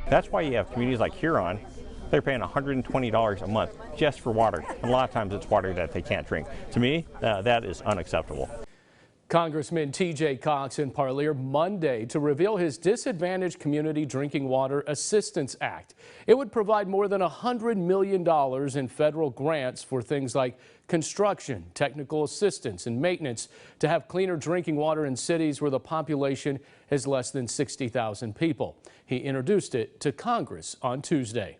That's why you have communities like Huron. They're paying $120 a month just for water. And a lot of times it's water that they can't drink. To me, that is unacceptable. Congressman T.J. Cox in Parlier Monday to reveal his Disadvantaged Community Drinking Water Assistance Act. It would provide more than $100 million in federal grants for things like construction, technical assistance, and maintenance to have cleaner drinking water in cities where the population is less than 60,000 people. He introduced it to Congress on Tuesday.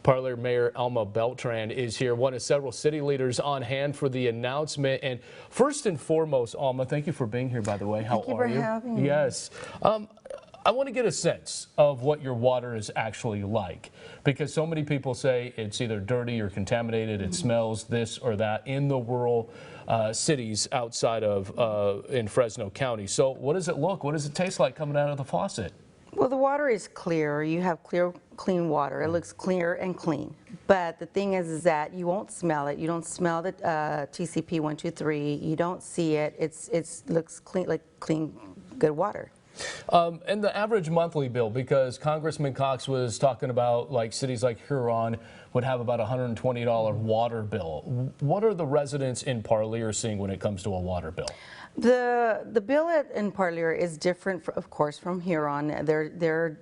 Parlier Mayor Alma Beltran is here, one of several city leaders on hand for the announcement. And first and foremost, Alma, thank you for being here, by the way. How are you? Thank you for having me. Yes. I want to get a sense of what your water is actually like, because so many people say it's either dirty or contaminated, it smells this or that in the rural cities outside of in Fresno County. So what does it look, what does it taste like coming out of the faucet? Well, the water is clear. You have clear, clean water. It looks clear and clean. But the thing is that you won't smell it. You don't smell the TCP 123. You don't see it. It looks clean, like clean, good water. And the average monthly bill, because Congressman Cox was talking about like cities like Huron would have about $120 water bill. What are the residents in Parlier seeing when it comes to a water bill? The bill in Parlier is different, of course, from Huron. Their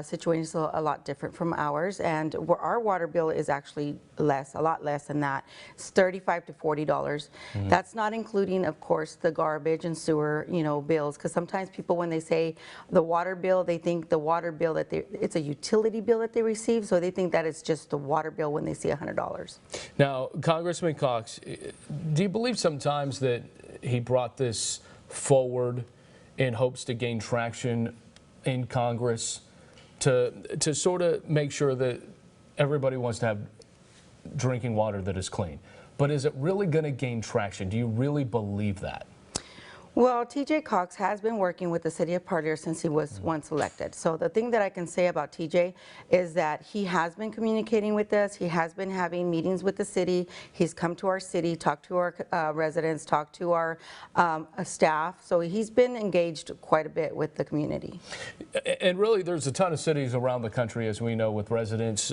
situation is a lot different from ours, and our water bill is actually less, a lot less than that. It's $35 to $40. That's not including, of course, the garbage and sewer, bills. Because sometimes people, when they say the water bill, they think the water bill that it's a utility bill that they receive, so they think that it's just the water bill when they see $100. Now, Congressman Cox, do you believe sometimes that he brought this forward in hopes to gain traction in Congress to sort of make sure that everybody wants to have drinking water that is clean? But is it really going to gain traction? Do you really believe that? Well, T.J. Cox has been working with the city of Parlier since he was once elected. So the thing that I can say about T.J. is that he has been communicating with us. He has been having meetings with the city. He's come to our city, talked to our residents, talked to our staff. So he's been engaged quite a bit with the community. And really, there's a ton of cities around the country, as we know, with residents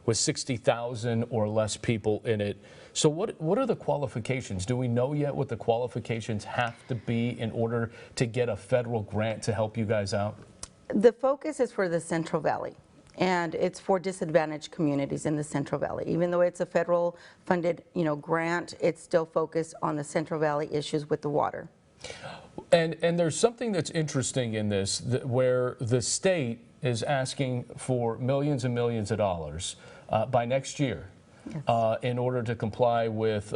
with 60,000 or less people in it. So what are the qualifications? Do we know yet what the qualifications have to be in order to get a federal grant to help you guys out? The focus is for the Central Valley, and it's for disadvantaged communities in the Central Valley. Even though it's a federal funded, grant, it's still focused on the Central Valley issues with the water. And there's something that's interesting in this, where the state is asking for millions and millions of dollars by next year. Yes. In order to comply with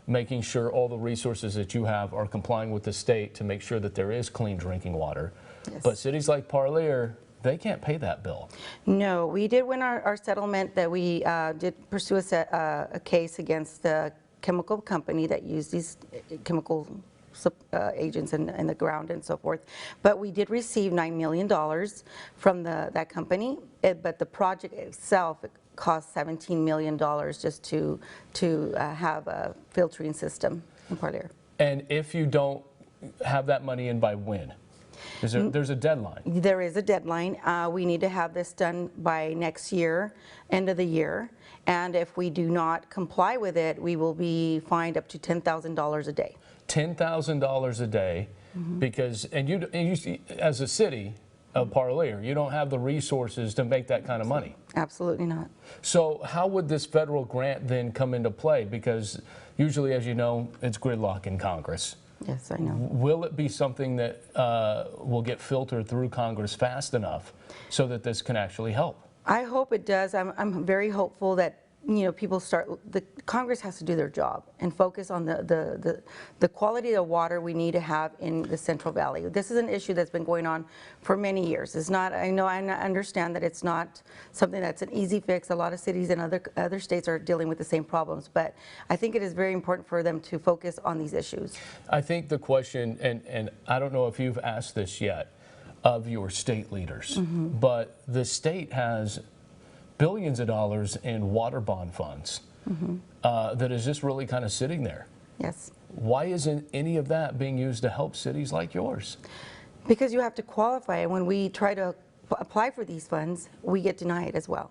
making sure all the resources that you have are complying with the state to make sure that there is clean drinking water. Yes. But cities like Parlier, they can't pay that bill. No, we did win our settlement that we did pursue a case against the chemical company that used these chemical agents in the ground and so forth. But we did receive $9 million from that company, but the project itself cost $17 million just to have a filtering system in Parlier. And if you don't have that money in by when? There's a deadline. There is a deadline. We need to have this done by next year, end of the year. And if we do not comply with it, we will be fined up to $10,000 a day. $10,000 a day, because you as a city of Parlier, you don't have the resources to make that kind of money. Absolutely not. So how would this federal grant then come into play? Because usually, as you know, it's gridlock in Congress. Yes, I know. Will it be something that will get filtered through Congress fast enough so that this can actually help? I hope it does. I'm very hopeful that people Congress has to do their job and focus on the quality of water we need to have in the Central Valley. This is an issue that's been going on for many years. It's not, I understand that it's not something that's an easy fix. A lot of cities and other states are dealing with the same problems, but I think it is very important for them to focus on these issues. I think the question, and I don't know if you've asked this yet of your state leaders, but the state has billions of dollars in water bond funds that is just really kind of sitting there. Yes. Why isn't any of that being used to help cities like yours? Because you have to qualify. When we try to apply for these funds, we get denied as well.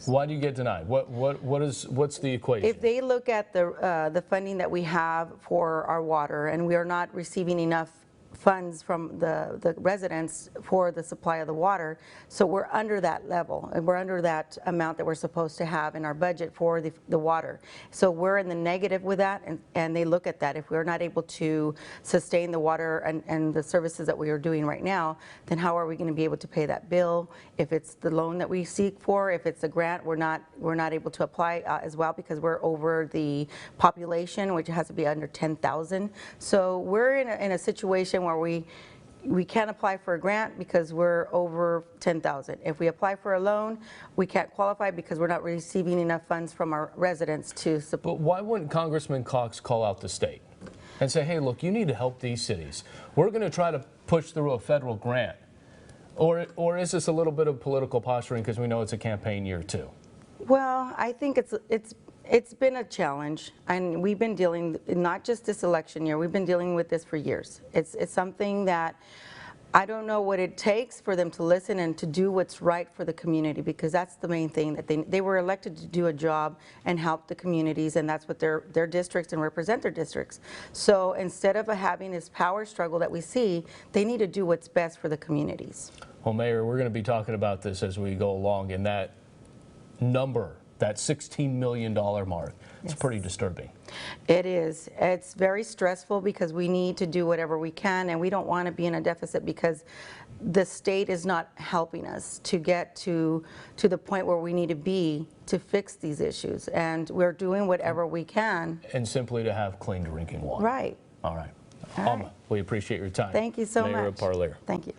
Why do you get denied? What's the equation? If they look at the funding that we have for our water and we are not receiving enough funds from the residents for the supply of the water, so we're under that level and we're under that amount that we're supposed to have in our budget for the water. So we're in the negative with that, and they look at that. If we're not able to sustain the water and the services that we are doing right now, then how are we going to be able to pay that bill? If it's the loan that we seek for, if it's a grant, we're not able to apply as well because we're over the population, which has to be under 10,000. So we're in a situation where we can't apply for a grant because we're over 10,000. If we apply for a loan, we can't qualify because we're not receiving enough funds from our residents to support. But why wouldn't Congressman Cox call out the state and say, hey, look, you need to help these cities. We're going to try to push through a federal grant. Or is this a little bit of political posturing because we know it's a campaign year too? Well, I think it's been a challenge, and we've been dealing, not just this election year, we've been dealing with this for years. It's something that I don't know what it takes for them to listen and to do what's right for the community, because that's the main thing, that they were elected to do a job and help the communities, and that's what their districts and represent their districts. So instead of having this power struggle that we see, they need to do what's best for the communities. Well, Mayor, we're going to be talking about this as we go along, and that number, that $16 million mark, it's pretty disturbing. It is. It's very stressful because we need to do whatever we can, and we don't want to be in a deficit because the state is not helping us to get to the point where we need to be to fix these issues, and we're doing whatever we can. And simply to have clean drinking water. Right. All right. All Alma, right. we appreciate your time. Thank you so much. Mayor of Parlier. Thank you.